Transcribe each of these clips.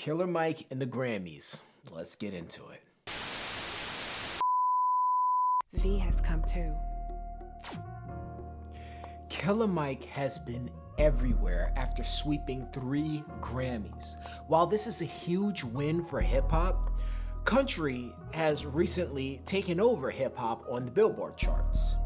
Killer Mike and the Grammys. Let's get into it. V has come too. Killer Mike has been everywhere after sweeping 3 Grammys. While this is a huge win for hip-hop, country has recently taken over hip-hop on the Billboard charts.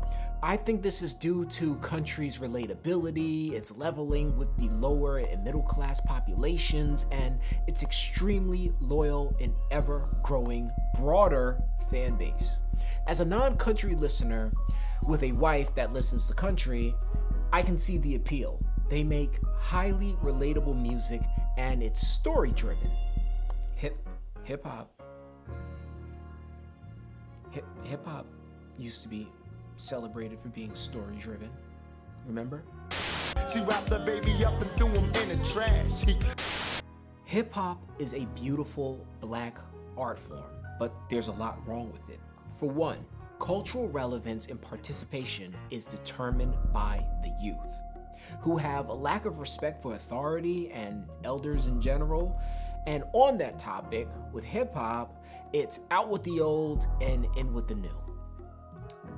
I think this is due to country's relatability, its leveling with the lower and middle class populations, and its extremely loyal and ever-growing broader fan base. As a non-country listener with a wife that listens to country, I can see the appeal. They make highly relatable music and it's story-driven. Hip-hop used to be celebrated for being story-driven. Remember? She wrapped the baby up and threw him in the trash. Hip-hop is a beautiful black art form, but there's a lot wrong with it. For one, cultural relevance and participation is determined by the youth, who have a lack of respect for authority and elders in general. And on that topic, with hip-hop, it's out with the old and in with the new.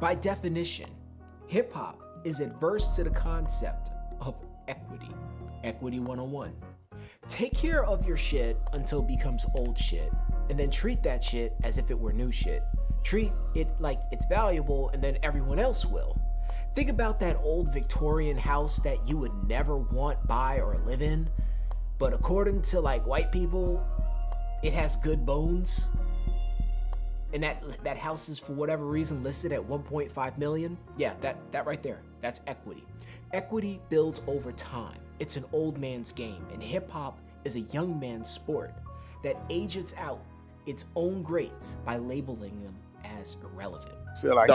By definition, hip-hop is adverse to the concept of equity. Equity 101. Take care of your shit until it becomes old shit, and then treat that shit as if it were new shit. Treat it like it's valuable, and then everyone else will. Think about that old Victorian house that you would never want, buy, or live in, but according to like white people, it has good bones. And that house is, for whatever reason, listed at 1.5 million. Yeah, that right there, that's equity. Equity builds over time. It's an old man's game, and hip hop is a young man's sport that ages out its own greats by labeling them as irrelevant. I feel like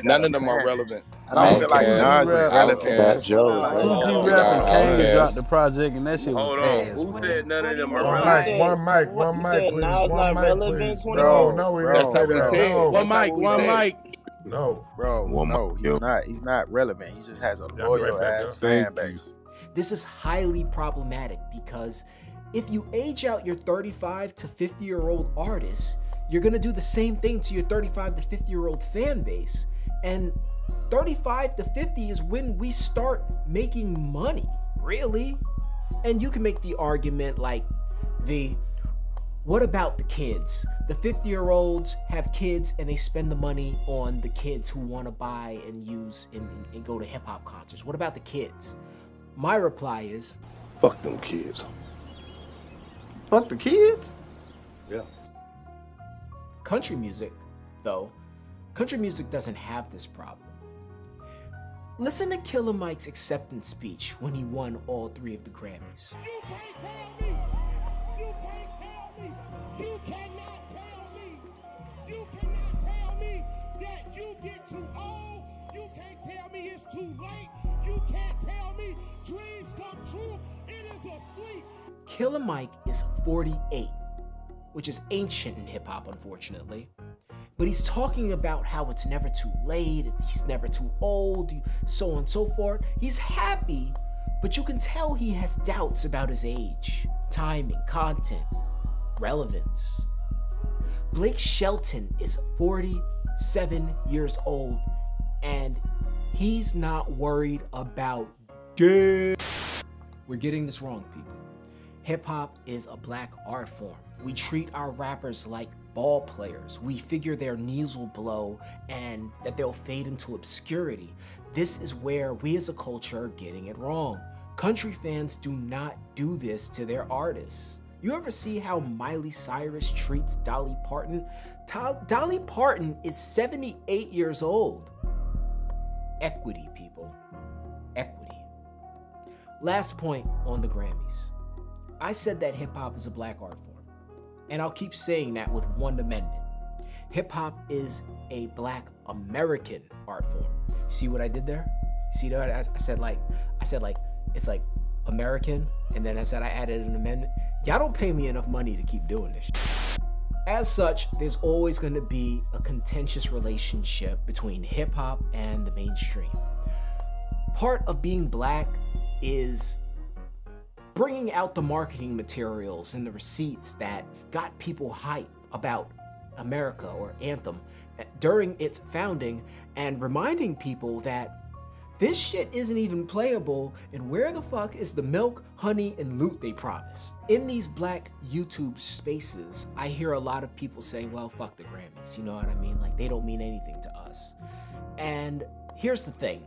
none of them are relevant. I don't feel like Nas is relevant. Fat Joe's Who D-Rap and Kane dropped the project and that shit was ass. Who said none of them are relevant? One mic, please. Nas not relevant. No, we don't say that. No. One mic. No. Bro, no, he's not relevant. He just has a loyal ass fan base. This is highly problematic because if you age out your 35 to 50-year-old artists, you're gonna do the same thing to your 35 to 50-year-old fan base. And 35 to 50 is when we start making money, really. And you can make the argument like, what about the kids? The 50-year-olds have kids and they spend the money on the kids who wanna buy and use and go to hip hop concerts. What about the kids? My reply is, Fuck them kids. Fuck the kids? Yeah. Country music, though, country music doesn't have this problem. Listen to Killer Mike's acceptance speech when he won all 3 of the Grammys. You can't tell me. You can't tell me. You cannot tell me. You cannot tell me that you get too old. You can't tell me it's too late. You can't tell me dreams come true. It is a sleep. Killer Mike is 48, which is ancient in hip hop, unfortunately. But he's talking about how it's never too late, he's never too old, so on and so forth. He's happy, but you can tell he has doubts about his age, timing, content, relevance. Blake Shelton is 47 years old, and he's not worried about gay. We're getting this wrong, people. Hip hop is a black art form. We treat our rappers like ball players. We figure their knees will blow and that they'll fade into obscurity. This is where we as a culture are getting it wrong. Country fans do not do this to their artists. You ever see how Miley Cyrus treats Dolly Parton? Dolly Parton is 78 years old. Equity, people. Equity. Last point on the Grammys. I said that hip hop is a black art form. And I'll keep saying that with one amendment. Hip hop is a black American art form. See what I did there? See that? I said like, it's like American, and then I said I added an amendment. Y'all don't pay me enough money to keep doing this shit. As such, there's always gonna be a contentious relationship between hip hop and the mainstream. Part of being black is bringing out the marketing materials and the receipts that got people hype about America or Anthem during its founding, and reminding people that this shit isn't even playable, and where the fuck is the milk, honey, and loot they promised? In these black YouTube spaces, I hear a lot of people saying, well, fuck the Grammys, you know what I mean? Like, they don't mean anything to us. And here's the thing.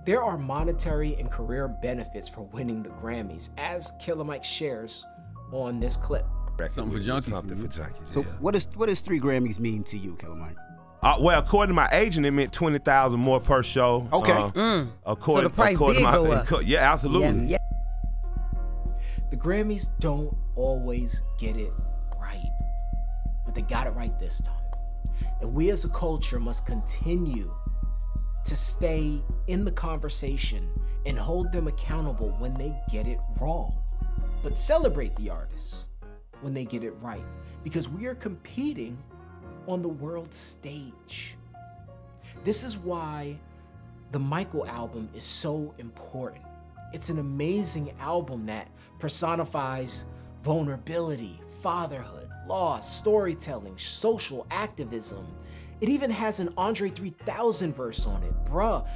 There are monetary and career benefits for winning the Grammys, as Killer Mike shares on this clip. Something for junkies. Something for junkies, So yeah. what does 3 Grammys mean to you, Killer Mike? Well, according to my agent, it meant 20,000 more per show. Okay. So the price did go up. Yeah, absolutely. Yes. The Grammys don't always get it right, but they got it right this time. And we as a culture must continue to stay in the conversation and hold them accountable when they get it wrong, but celebrate the artists when they get it right, because we are competing on the world stage. This is why the Michael album is so important. It's an amazing album that personifies vulnerability, fatherhood, loss, storytelling, social activism. It even has an Andre 3000 verse on it. Bruh,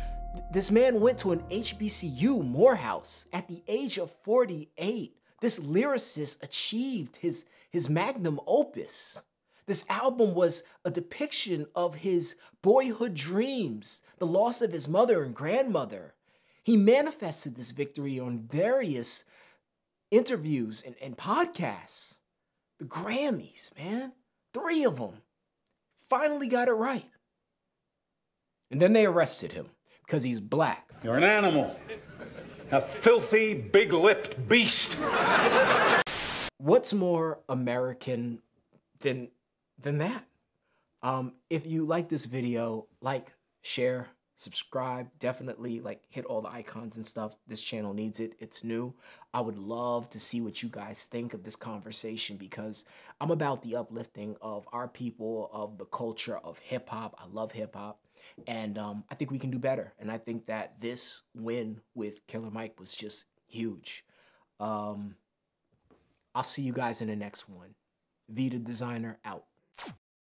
this man went to an HBCU, Morehouse, at the age of 48. This lyricist achieved his magnum opus. This album was a depiction of his boyhood dreams, the loss of his mother and grandmother. He manifested this victory on various interviews and podcasts. The Grammys, man, 3 of them, finally got it right. And then they arrested him because he's black. You're an animal, a filthy, big-lipped beast. What's more American than that? If you like this video, like, share, subscribe, definitely like hit all the icons and stuff. This channel needs it. It's new. I would love to see what you guys think of this conversation, because I'm about the uplifting of our people, of the culture of hip hop. I love hip hop, and I think we can do better. And I think that this win with Killer Mike was just huge. I'll see you guys in the next one. V the Designer out.